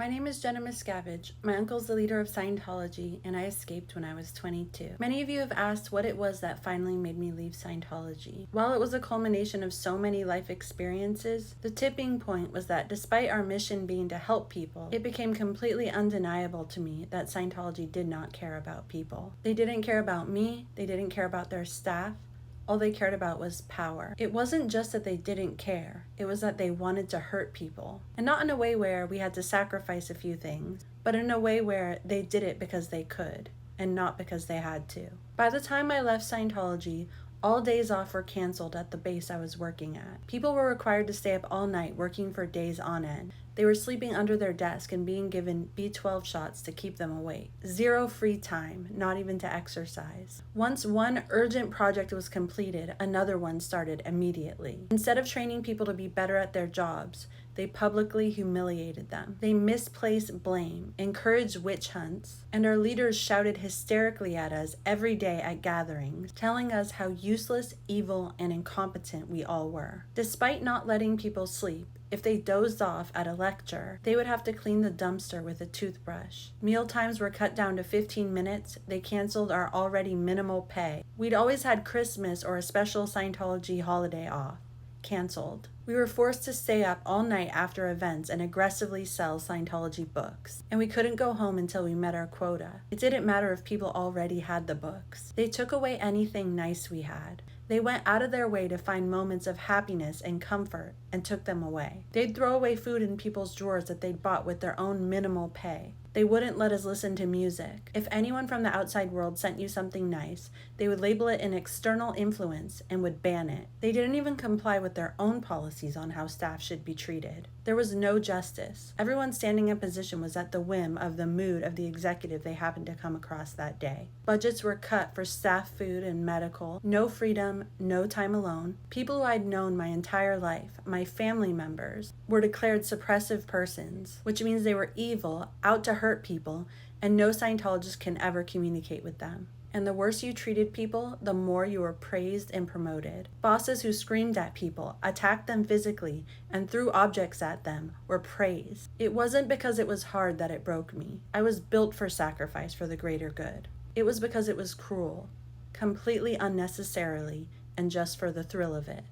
My name is Jenna Miscavige. My uncle's the leader of Scientology, and I escaped when I was 22. Many of you have asked what it was that finally made me leave Scientology. While it was a culmination of so many life experiences, the tipping point was that despite our mission being to help people, it became completely undeniable to me that Scientology did not care about people. They didn't care about me, they didn't care about their staff. All they cared about was power. It wasn't just that they didn't care, it was that they wanted to hurt people. And not in a way where we had to sacrifice a few things, but in a way where they did it because they could, and not because they had to. By the time I left Scientology, all days off were canceled at the base I was working at. People were required to stay up all night working for days on end. They were sleeping under their desk and being given B12 shots to keep them awake. Zero free time, not even to exercise. Once one urgent project was completed, another one started immediately. Instead of training people to be better at their jobs, they publicly humiliated them. They misplaced blame, encouraged witch hunts, and our leaders shouted hysterically at us every day at gatherings, telling us how useless, evil, and incompetent we all were. Despite not letting people sleep, if they dozed off at a lecture, they would have to clean the dumpster with a toothbrush. Meal times were cut down to 15 minutes. They canceled our already minimal pay. We'd always had Christmas or a special Scientology holiday off. Canceled. We were forced to stay up all night after events and aggressively sell Scientology books. And we couldn't go home until we met our quota. It didn't matter if people already had the books. They took away anything nice we had. They went out of their way to find moments of happiness and comfort and took them away. They'd throw away food in people's drawers that they'd bought with their own minimal pay. They wouldn't let us listen to music. If anyone from the outside world sent you something nice, they would label it an external influence and would ban it. They didn't even comply with their own policies on how staff should be treated. There was no justice. Everyone standing in position was at the whim of the mood of the executive they happened to come across that day. Budgets were cut for staff food and medical. No freedom, no time alone. People who I'd known my entire life, my family members, were declared suppressive persons, which means they were evil, out to hurt people, and no Scientologist can ever communicate with them. And the worse you treated people, the more you were praised and promoted. Bosses who screamed at people, attacked them physically, and threw objects at them were praised. It wasn't because it was hard that it broke me. I was built for sacrifice for the greater good. It was because it was cruel, completely unnecessarily, and just for the thrill of it.